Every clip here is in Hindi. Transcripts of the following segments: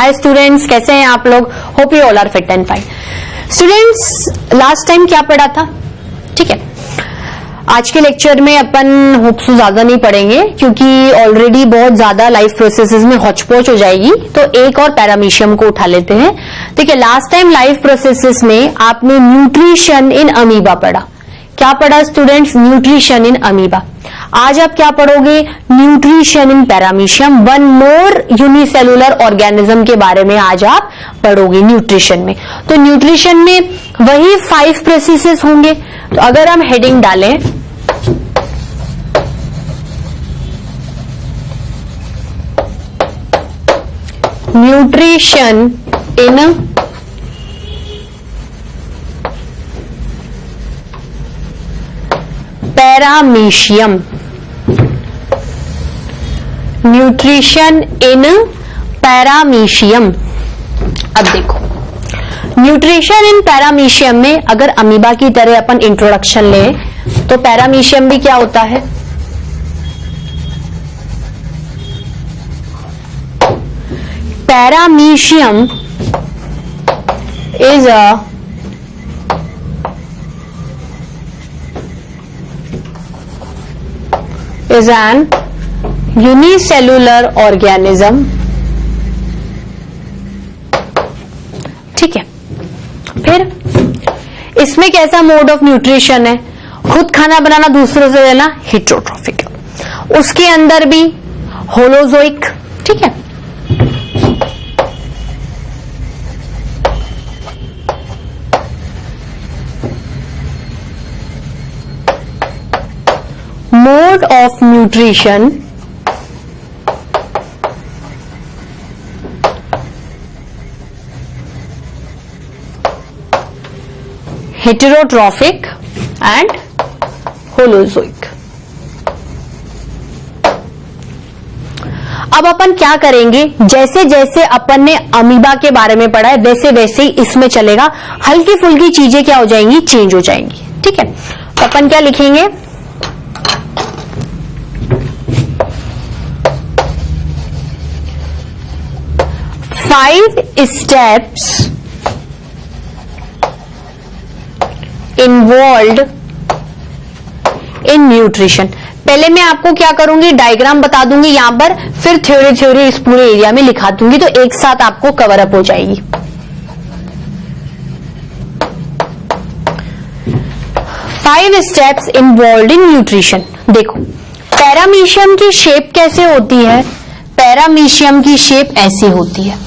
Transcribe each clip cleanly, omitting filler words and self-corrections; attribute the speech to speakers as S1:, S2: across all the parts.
S1: हाय स्टूडेंट्स, कैसे हैं आप लोग? Hope you all are fit and fine. Students, last time क्या पढ़ा था? ठीक है, आज के लेक्चर में अपन होप सो ज्यादा नहीं पढ़ेंगे क्योंकि ऑलरेडी बहुत ज्यादा लाइफ प्रोसेसेस में हौच-पौच हो जाएगी, तो एक और पैरामीशियम को उठा लेते हैं। ठीक है, लास्ट टाइम लाइफ प्रोसेसेस में आपने न्यूट्रिशन इन अमीबा पढ़ा। क्या पढ़ा स्टूडेंट्स? Nutrition in amoeba. आज आप क्या पढ़ोगे? Nutrition in paramecium. One more unicellular organism के बारे में आज आप पढ़ोगे न्यूट्रिशन में। तो न्यूट्रिशन में वही 5 प्रोसेसेस होंगे। तो अगर हम हेडिंग डालें nutrition in paramecium, nutrition in paramecium. अब देखो, न्यूट्रिशन इन पैरामीशियम में अगर अमीबा की तरह अपन इंट्रोडक्शन लें तो पैरामीशियम भी क्या होता है? Paramecium is an unicellular organism। ठीक है, फिर इसमें कैसा मोड ऑफ न्यूट्रिशन है? खुद खाना बनाना, दूसरों से लेना, हेटेरोट्रॉफिक। उसके अंदर भी होलोजोइक। ठीक है, mode of nutrition heterotrophic and holozoic. अब अपन क्या करेंगे? जैसे जैसे अपन ने अमीबा के बारे में पढ़ा है वैसे वैसे ही इसमें चलेगा। हल्की फुल्की चीजें क्या हो जाएंगी? चेंज हो जाएंगी। ठीक है, तो अपन क्या लिखेंगे? 5 steps involved in nutrition। पहले मैं आपको क्या करूंगी? डायग्राम बता दूंगी यहां पर, फिर थ्योरी इस पूरे एरिया में लिखा दूंगी, तो एक साथ आपको कवर अप हो जाएगी। 5 steps involved in nutrition। देखो, पैरामीशियम की शेप कैसे होती है? पैरामीशियम की शेप ऐसी होती है।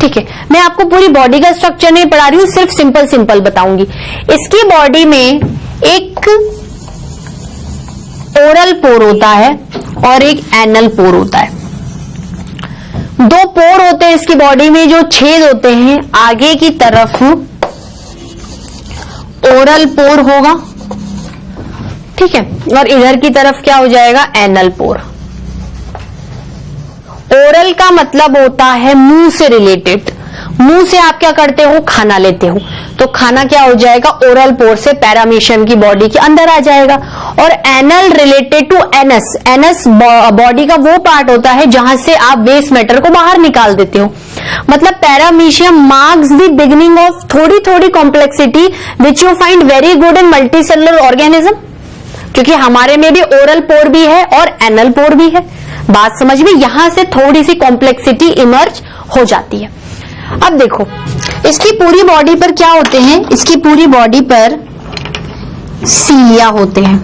S1: ठीक है, मैं आपको पूरी बॉडी का स्ट्रक्चर नहीं पढ़ा रही हूं, सिर्फ सिंपल बताऊंगी। इसकी बॉडी में एक ओरल पोर होता है और एक एनल पोर होता है। 2 पोर होते हैं इसकी बॉडी में, जो छेद होते हैं। आगे की तरफ ओरल पोर होगा, ठीक है, और इधर की तरफ क्या हो जाएगा? Anal pore. ओरल का मतलब होता है मुंह से रिलेटेड। मुंह से आप क्या करते हो? खाना लेते हो, तो खाना क्या हो जाएगा? ओरल पोर से पैरामीशियम की बॉडी के अंदर आ जाएगा। और anal related to anus. Anus body का वो पार्ट होता है जहां से आप वेस्ट मैटर को बाहर निकाल देते हो। मतलब paramecium marks the beginning of थोड़ी थोड़ी complexity which you find very good in multicellular organism, क्योंकि हमारे में भी ओरल पोर भी है और एनल पोर भी है। बात समझ में? यहां से थोड़ी सी कॉम्प्लेक्सिटी इमर्ज हो जाती है। अब देखो, इसकी पूरी बॉडी पर क्या होते हैं? इसकी पूरी बॉडी पर सीलिया होते हैं।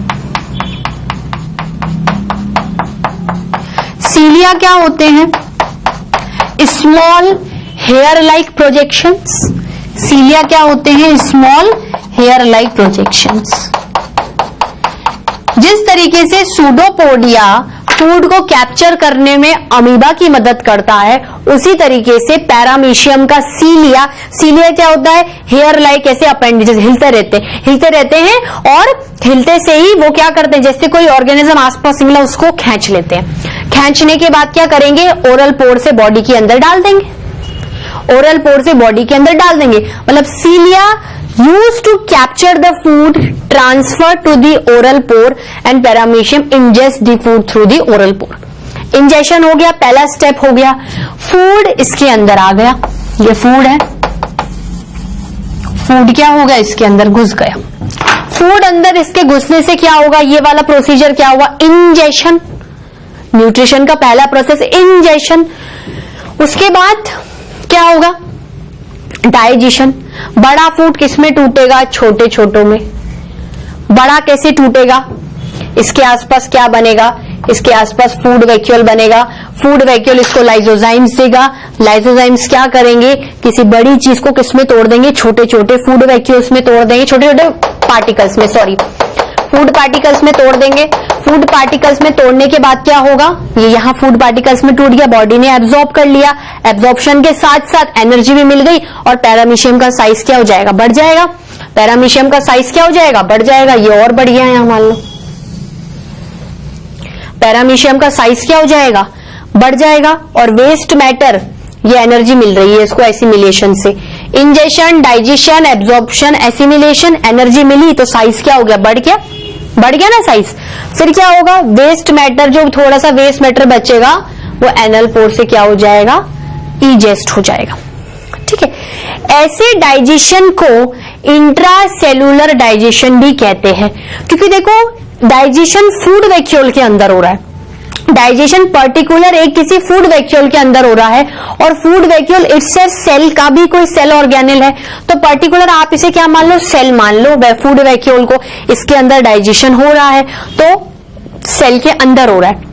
S1: सीलिया क्या होते हैं? Small hair like projections. Cilia क्या होते हैं? Small hair like projections. जिस तरीके से सूडोपोडिया फूड को कैप्चर करने में अमीबा की मदद करता है, उसी तरीके से पैरामीशियम का सीलिया क्या होता है? हेयर लाइक ऐसे अपेंडेजेस हिलते रहते हैं और हिलते से ही वो क्या करते हैं? जैसे कोई ऑर्गेनिज्म आसपास मिला उसको खींच लेते हैं। खींचने के बाद क्या करेंगे? ओरल पोर से बॉडी के अंदर डाल देंगे। ओरल पोर से बॉडी के अंदर डाल देंगे, मतलब सीलिया used to capture the food, transfer to the oral pore and paramecium ingest the food through the oral pore। Injection हो गया, पहला स्टेप हो गया। फूड इसके अंदर आ गया, ये फूड है, फूड क्या होगा, इसके अंदर घुस गया। फूड अंदर इसके घुसने से क्या होगा, ये वाला प्रोसीजर क्या हुआ, इंजेक्शन। न्यूट्रिशन का पहला प्रोसेस इंजेक्शन। उसके बाद क्या होगा, डाइजेशन। बड़ा फूड किसमें टूटेगा, छोटे छोटों में। बड़ा कैसे टूटेगा, इसके आसपास क्या बनेगा, इसके आसपास फूड वैक्यूल बनेगा। फूड वैक्यूल इसको लाइसोजाइम्स देगा। लाइसोजाइम्स क्या करेंगे, किसी बड़ी चीज को किसमें तोड़ देंगे, छोटे छोटे फूड वैक्यूल्स में तोड़ देंगे, छोटे छोटे पार्टिकल्स में, सॉरी फूड पार्टिकल्स में तोड़ देंगे। फूड पार्टिकल्स में तोड़ने के बाद क्या होगा, ये यहाँ फूड पार्टिकल्स में टूट गया, बॉडी ने एब्जॉर्ब कर लिया। एब्जॉर्प्शन के साथ साथ एनर्जी भी मिल गई और पैरामीशियम का साइज क्या हो जाएगा, बढ़ जाएगा। पैरामीशियम का साइज क्या हो जाएगा, बढ़ जाएगा। ये और बढ़ गया है, मान लो पैरामीशियम का साइज क्या हो जाएगा, बढ़ जाएगा। और वेस्ट मैटर, ये एनर्जी मिल रही है इसको एसिमिलेशन से। Ingestion, digestion, absorption, assimilation, energy मिली तो साइज क्या हो गया, बढ़ गया, बढ़ गया ना साइज। फिर क्या होगा, वेस्ट मैटर, जो थोड़ा सा वेस्ट मैटर बचेगा वो एनल पोर से क्या हो जाएगा, इजेस्ट हो जाएगा। ठीक है, ऐसे डाइजेशन को इंट्रासेलुलर डाइजेशन भी कहते हैं, क्योंकि देखो डाइजेशन फूड वैक्यूल के अंदर हो रहा है। डाइजेशन पर्टिकुलर एक किसी फूड वैक्यूल के अंदर हो रहा है, और फूड वैक्यूल इट्सेल्फ सेल का भी कोई सेल ऑर्गेनेल है, तो पर्टिकुलर आप इसे क्या मान लो, सेल मान लो। फूड वैक्यूल को इसके अंदर डाइजेशन हो रहा है तो सेल के अंदर हो रहा है।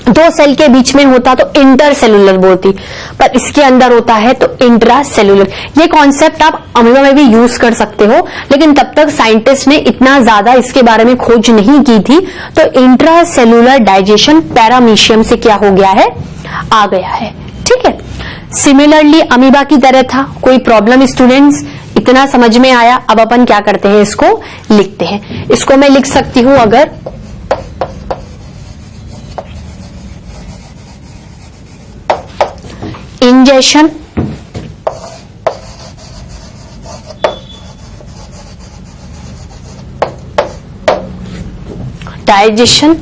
S1: दो सेल के बीच में होता तो इंटरसेलुलर बोलती, पर इसके अंदर होता है तो इंट्रासेलुलर। ये कॉन्सेप्ट आप अम्लों में भी यूज कर सकते हो, लेकिन तब तक साइंटिस्ट ने इतना ज्यादा इसके बारे में खोज नहीं की थी। तो इंट्रासेलुलर डाइजेशन पैरामीशियम से क्या हो गया है, आ गया है। ठीक है, सिमिलरली अमीबा की तरह था। कोई प्रॉब्लम स्टूडेंट्स, इतना समझ में आया। अब अपन क्या करते हैं, इसको लिखते हैं। इसको मैं लिख सकती हूं अगर injection, digestion,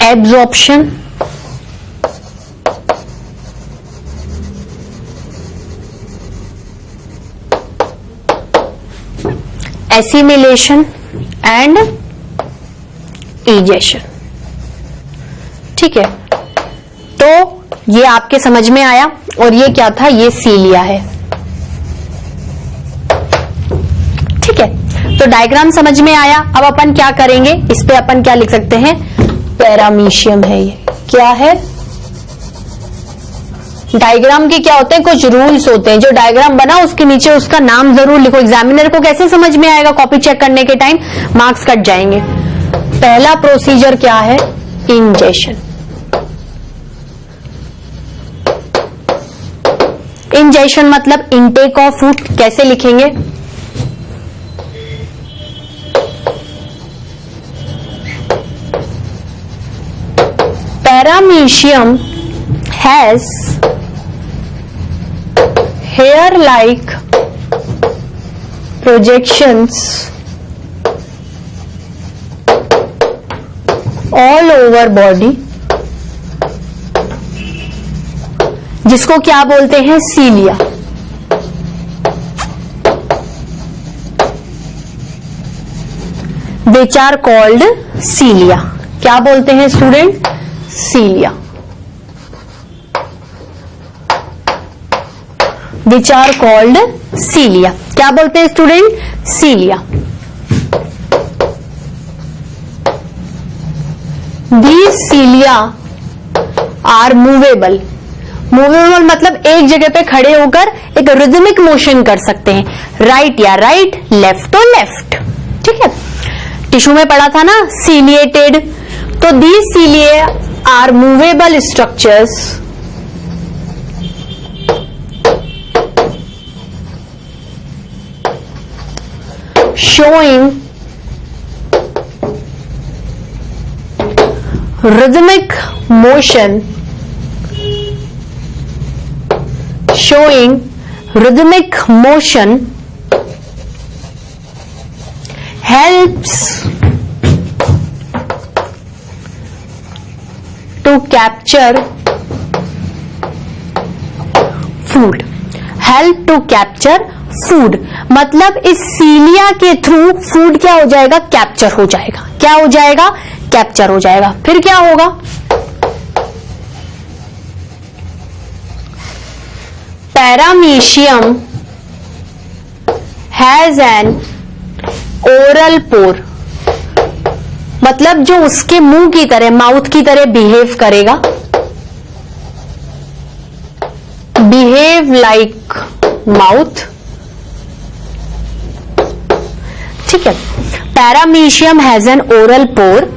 S1: absorption, assimilation and ejection. ठीक है, तो ये आपके समझ में आया। और ये क्या था, ये सीलिया है। ठीक है, तो डायग्राम समझ में आया। अब अपन क्या करेंगे, इस पे अपन क्या लिख सकते हैं, पैरामीशियम है। ये क्या है, डायग्राम के क्या होते हैं, कुछ रूल्स होते हैं। जो डायग्राम बना उसके नीचे उसका नाम जरूर लिखो। एग्जामिनर को कैसे समझ में आएगा, कॉपी चेक करने के टाइम मार्क्स कट जाएंगे। पहला प्रोसीजर क्या है, इंजेक्शन। इंजेक्शन मतलब इनटेक ऑफ फूड। कैसे लिखेंगे, paramecium has hair like projections all over body, जिसको क्या बोलते हैं, सीलिया। which are called cilia. क्या बोलते हैं student, cilia. which are called cilia. क्या बोलते हैं student, cilia. These cilia are movable। Movable मतलब एक जगह पे खड़े होकर एक रिदमिक मोशन कर सकते हैं, राइट या राइट, लेफ्ट तो लेफ्ट। ठीक है, टिश्यू में पढ़ा था ना सीलिएटेड। तो these cilia are movable structures showing rhythmic motion, showing rhythmic motion helps to capture food, help to capture food, मतलब इस सीलिया के थ्रू फूड क्या हो जाएगा, कैप्चर हो जाएगा। क्या हो जाएगा, कैप्चर हो जाएगा। फिर क्या होगा, पैरामीशियम हैज एन ओरल पोर, मतलब जो उसके मुंह की तरह, माउथ की तरह बिहेव करेगा, बिहेव लाइक माउथ। ठीक है, paramecium has an oral pore.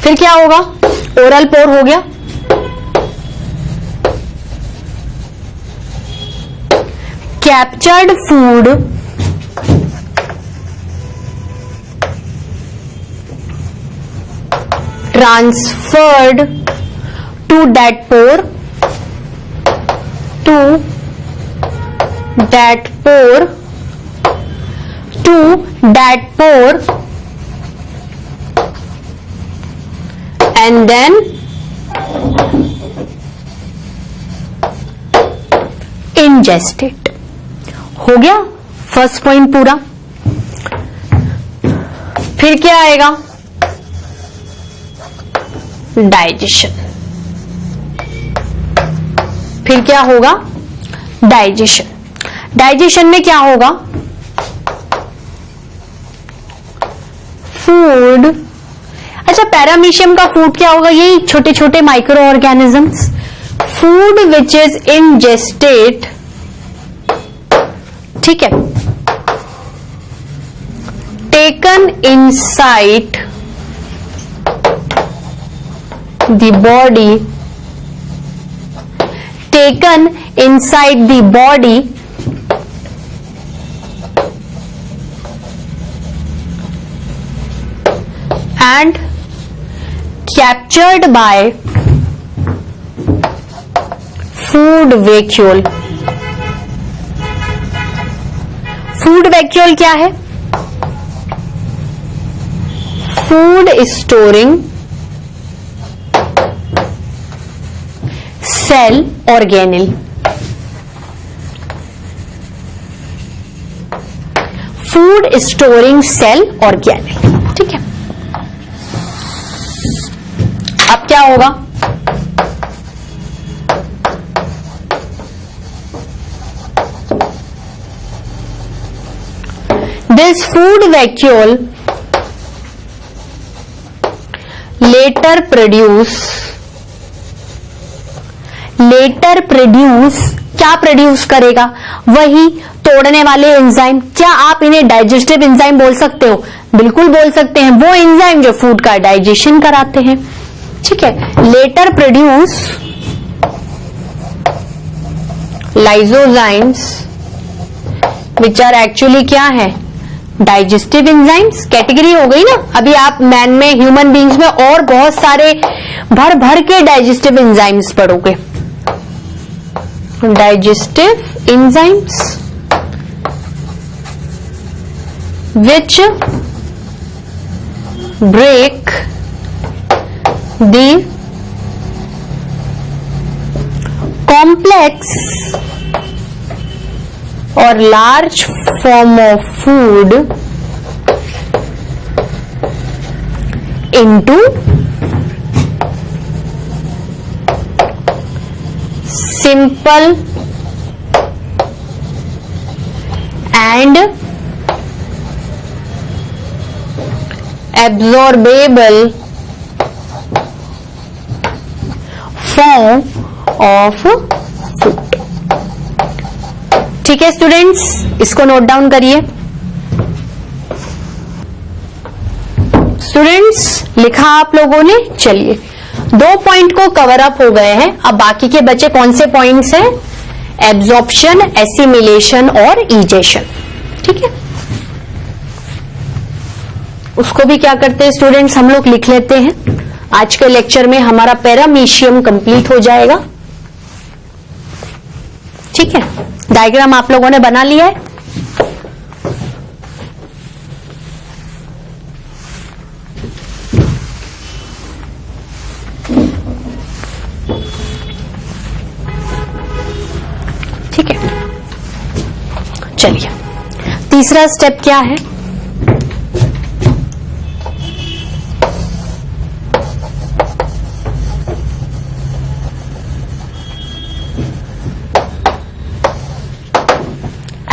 S1: फिर क्या होगा, ओरल पोर हो गया, captured food transferred to that pore, to that pore, to that pore, and then ingested। हो गया फर्स्ट पॉइंट पूरा। फिर क्या आएगा, डाइजेशन। फिर क्या होगा, डाइजेशन। डाइजेशन में क्या होगा, फूड। अच्छा, पैरामीशियम का फूड क्या होगा, यही छोटे छोटे micro organisms. Food which is ingested, ठीक है, taken inside the body, taken inside the body and captured by food vacuole। Food vacuole क्या है, food storing cell organelle. Food storing cell organelle, ठीक है। अब क्या होगा, this food vacuole later produce क्या प्रोड्यूस करेगा, वही तोड़ने वाले एंजाइम। क्या आप इन्हें डाइजेस्टिव एंजाइम बोल सकते हो, बिल्कुल बोल सकते हैं, वो एंजाइम जो फूड का डाइजेशन कराते हैं, ठीक है। Later produce lysozymes which are actually क्या है, डाइजेस्टिव एंजाइम्स। कैटेगरी हो गई ना, अभी आप मैन में, ह्यूमन बींग्स में और बहुत सारे भर भर के डाइजेस्टिव एंजाइम्स पढ़ोगे। Digestive enzymes which break the complex और large form of food into simple and absorbable form of food. ठीक है स्टूडेंट्स, इसको नोट डाउन करिए। स्टूडेंट्स, लिखा आप लोगों ने। चलिए, 2 पॉइंट को कवर अप हो गए हैं। अब बाकी के बचे कौन से पॉइंट्स हैं, एब्जॉर्प्शन, एसिमिलेशन और इजेशन, ठीक है। उसको भी क्या करते हैं स्टूडेंट्स, हम लोग लिख लेते हैं। आज के लेक्चर में हमारा पैरामीशियम कंप्लीट हो जाएगा, ठीक है। डायग्राम आप लोगों ने बना लिया है। ठीक है, चलिए तीसरा स्टेप क्या है?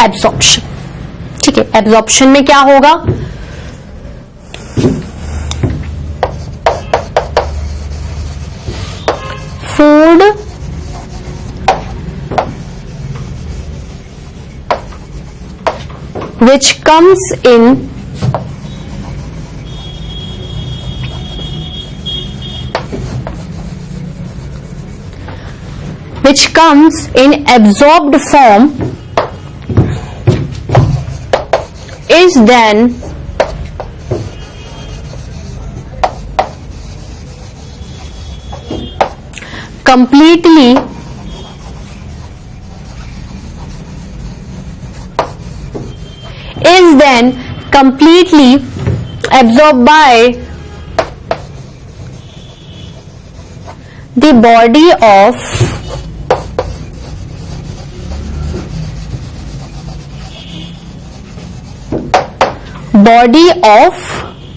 S1: एब्जॉर्प्शन। ठीक है, एब्जॉर्प्शन में क्या होगा? Food which comes in absorbed form is then completely absorbed by the body of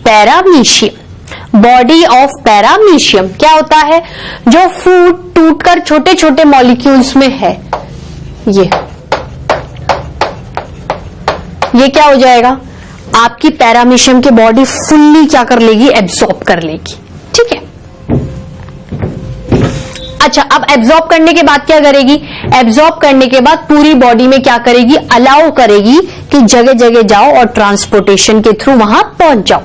S1: paramecium. Body of paramecium क्या होता है? जो फूड टूटकर छोटे छोटे मॉलिक्यूल्स में है, ये क्या हो जाएगा? आपकी पैरामीशियम की बॉडी फुल्ली क्या कर लेगी? एब्जॉर्ब कर लेगी। ठीक है, अच्छा, अब एब्जॉर्ब करने के बाद क्या करेगी? एब्जॉर्ब करने के बाद पूरी बॉडी में क्या करेगी? अलाउ करेगी कि जगह जगह जाओ और ट्रांसपोर्टेशन के थ्रू वहां पहुंच जाओ।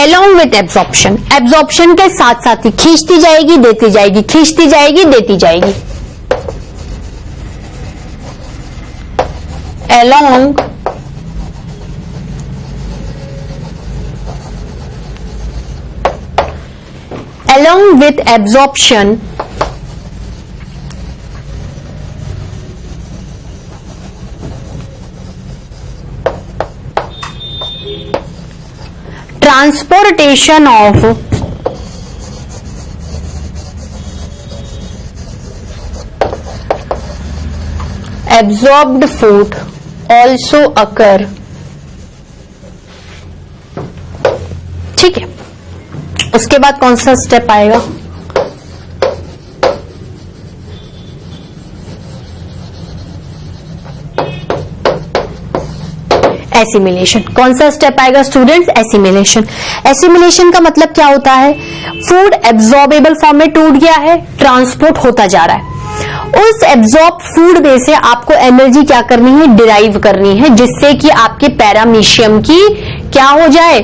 S1: Along with एब्जॉर्प्शन, एब्जॉर्प्शन के साथ साथ ही खींचती जाएगी, देती जाएगी, खींचती जाएगी, देती जाएगी। Along with absorption, transportation of absorbed food also occur। ठीक है, उसके बाद कौन सा स्टेप आएगा? एसिमिलेशन। कौन सा स्टेप आएगा स्टूडेंट्स? एसिमिलेशन। एसिमिलेशन का मतलब क्या होता है? फूड एब्जॉर्बेबल फॉर्म में टूट गया है, ट्रांसपोर्ट होता जा रहा है। उस एब्जॉर्ब फूड में से आपको एनर्जी क्या करनी है? डिराइव करनी है, जिससे कि आपके पैरामीशियम की क्या हो जाए?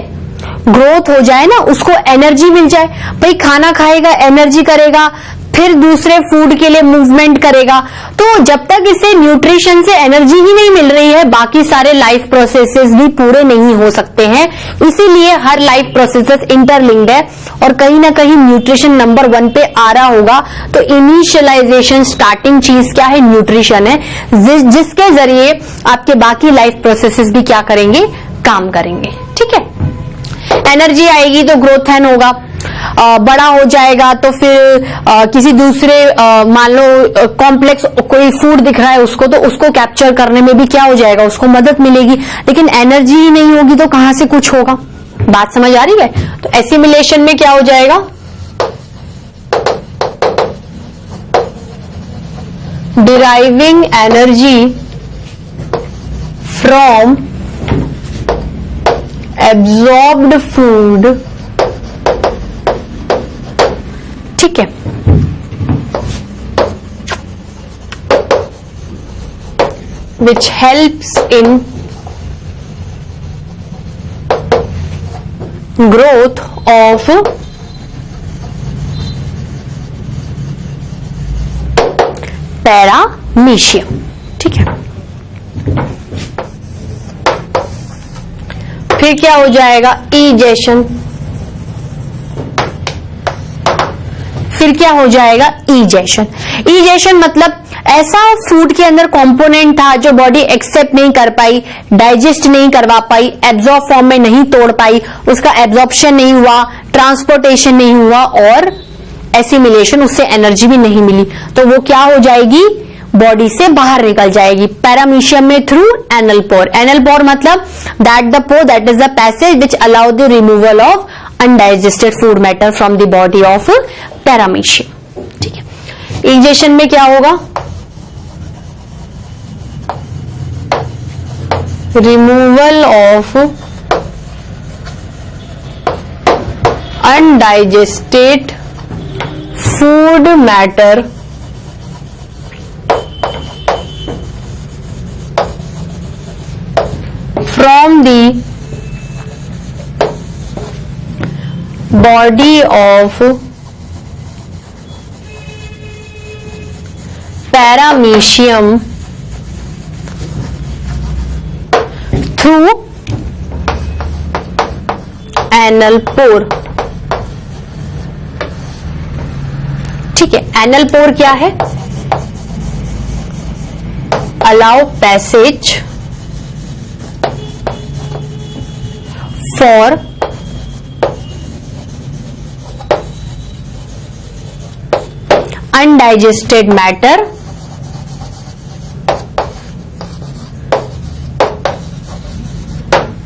S1: ग्रोथ हो जाए ना, उसको एनर्जी मिल जाए। भाई खाना खाएगा, एनर्जी करेगा, फिर दूसरे फूड के लिए मूवमेंट करेगा। तो जब तक इसे न्यूट्रिशन से एनर्जी ही नहीं मिल रही है, बाकी सारे लाइफ प्रोसेसेस भी पूरे नहीं हो सकते हैं। इसीलिए हर लाइफ प्रोसेसेस इंटरलिंक्ड है और कहीं ना कहीं न्यूट्रिशन नंबर 1 पे आ रहा होगा। तो इनिशियलाइजेशन, स्टार्टिंग चीज क्या है? न्यूट्रिशन है, जिसके जरिए आपके बाकी लाइफ प्रोसेसेस भी क्या करेंगे? काम करेंगे। ठीक है, एनर्जी आएगी तो ग्रोथ हैन होगा, बड़ा हो जाएगा तो फिर किसी दूसरे मान लो कॉम्प्लेक्स कोई फूड दिख रहा है उसको, तो उसको कैप्चर करने में भी क्या हो जाएगा? उसको मदद मिलेगी। लेकिन एनर्जी ही नहीं होगी तो कहां से कुछ होगा? बात समझ आ रही है? तो एसिमिलेशन में क्या हो जाएगा? Deriving energy from absorbed food. ठीक है, which helps in growth of paramecium. ठीक है, फिर क्या हो जाएगा? इजेशन। फिर क्या हो जाएगा? इजेशन। इजेशन मतलब ऐसा फूड के अंदर कंपोनेंट था जो बॉडी एक्सेप्ट नहीं कर पाई, डाइजेस्ट नहीं करवा पाई, एब्जॉर्ब फॉर्म में नहीं तोड़ पाई, उसका एब्जॉर्प्शन नहीं हुआ, ट्रांसपोर्टेशन नहीं हुआ और एसिमिलेशन, उससे एनर्जी भी नहीं मिली, तो वो क्या हो जाएगी, बॉडी से बाहर निकल जाएगी। पैरामीशियम में through anal pore. Anal pore मतलब that the pore that is the passage which allow the removal of undigested food matter from the body of paramecium. ठीक है। इंजेक्शन में क्या होगा, removal of undigested food matter from the body of paramecium through anal pore। ठीक है, एनल पोर क्या है, allow passage for undigested matter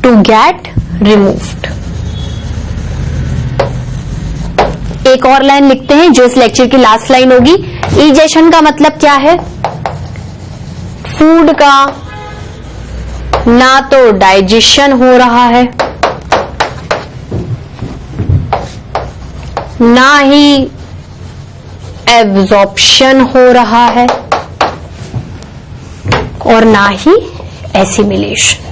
S1: to get removed। एक और लाइन लिखते हैं जो इस लेक्चर की लास्ट लाइन होगी। इजेशन का मतलब क्या है, फूड का ना तो डाइजेशन हो रहा है, ना ही एब्जॉर्प्शन हो रहा है, और ना ही एसिमिलेशन।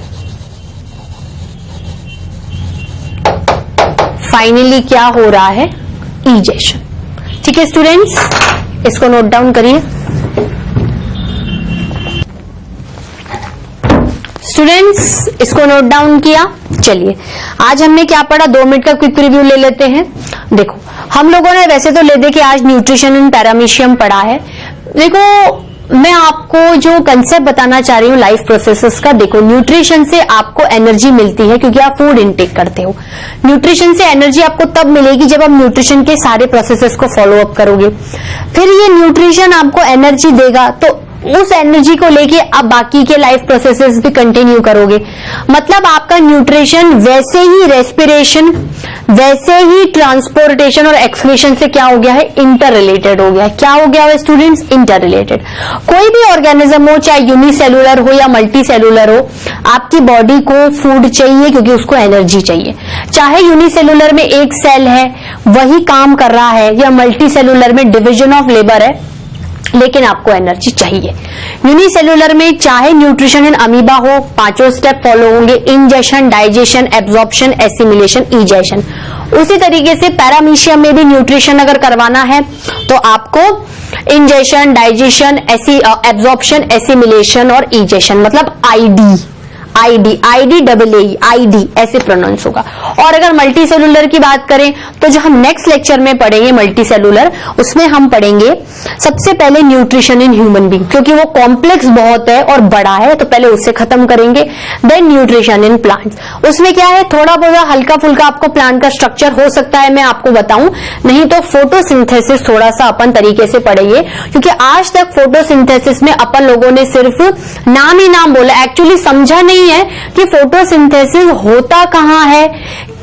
S1: फाइनली क्या हो रहा है, इजेशन। ठीक है स्टूडेंट्स, इसको नोट डाउन करिए। स्टूडेंट्स इसको नोट डाउन किया। चलिए आज हमने क्या पढ़ा, 2 मिनट का क्विक रिव्यू ले लेते हैं। देखो हम लोगों ने वैसे तो ले दे कि आज न्यूट्रिशन इन पैरामीशियम पढ़ा है। देखो मैं आपको जो कंसेप्ट बताना चाह रही हूँ लाइफ प्रोसेसेस का, देखो न्यूट्रिशन से आपको एनर्जी मिलती है क्योंकि आप फूड इनटेक करते हो। न्यूट्रिशन से एनर्जी आपको तब मिलेगी जब आप न्यूट्रिशन के सारे प्रोसेसेस को फॉलो अप करोगे। फिर ये न्यूट्रिशन आपको एनर्जी देगा, तो उस एनर्जी को लेके आप बाकी के लाइफ प्रोसेसेस भी कंटिन्यू करोगे। मतलब आपका न्यूट्रिशन वैसे ही रेस्पिरेशन, वैसे ही ट्रांसपोर्टेशन और एक्सक्रीशन से क्या हो गया है, इंटर रिलेटेड हो गया है। क्या हो गया है स्टूडेंट्स, इंटर रिलेटेड। कोई भी ऑर्गेनिज्म हो, चाहे यूनिसेलुलर हो या मल्टी सेलुलर हो, आपकी बॉडी को फूड चाहिए क्योंकि उसको एनर्जी चाहिए। चाहे यूनिसेलुलर में एक सेल है वही काम कर रहा है, या मल्टी सेलुलर में डिविजन ऑफ लेबर है, लेकिन आपको एनर्जी चाहिए। यूनिसेलुलर में चाहे न्यूट्रिशन इन अमीबा हो, 5 स्टेप फॉलो होंगे, ingestion, digestion, absorption, assimilation, egestion. उसी तरीके से पैरामीशियम में भी न्यूट्रिशन अगर करवाना है तो आपको इंजेशन, डाइजेशन, एब्जॉर्प्शन, एसिमिलेशन और इजेशन, मतलब आईडी ऐसे प्रोनाउंस होगा। और अगर मल्टी सेलुलर की बात करें तो जो हम नेक्स्ट लेक्चर में पढ़ेंगे मल्टी सेलुलर, उसमें हम पढ़ेंगे सबसे पहले न्यूट्रिशन इन ह्यूमन बीइंग, क्योंकि वो कॉम्प्लेक्स बहुत है और बड़ा है, तो पहले उससे खत्म करेंगे। देन न्यूट्रिशन इन प्लांट्स, उसमें क्या है, थोड़ा बहुत हल्का फुल्का आपको प्लांट का स्ट्रक्चर हो सकता है मैं आपको बताऊं, नहीं तो फोटोसिंथेसिस थोड़ा सा अपन तरीके से पढ़ेंगे, क्योंकि आज तक फोटोसिंथेसिस में अपन लोगों ने सिर्फ नाम ही नाम बोला, एक्चुअली समझा नहीं है कि फोटोसिंथेसिस होता कहां है,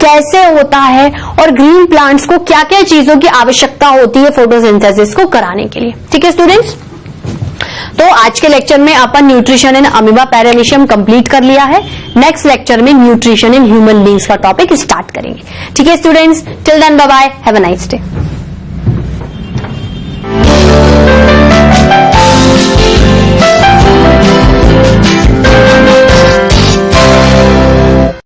S1: कैसे होता है, और ग्रीन प्लांट्स को क्या क्या चीजों की आवश्यकता होती है फोटोसिंथेसिस को कराने के लिए। ठीक है स्टूडेंट्स, तो आज के लेक्चर में अपन nutrition in amoeba paramecium complete कर लिया है। नेक्स्ट लेक्चर में न्यूट्रिशन इन ह्यूमन बीइंग्स का टॉपिक स्टार्ट करेंगे। ठीक है students, till then bye bye, have a nice day.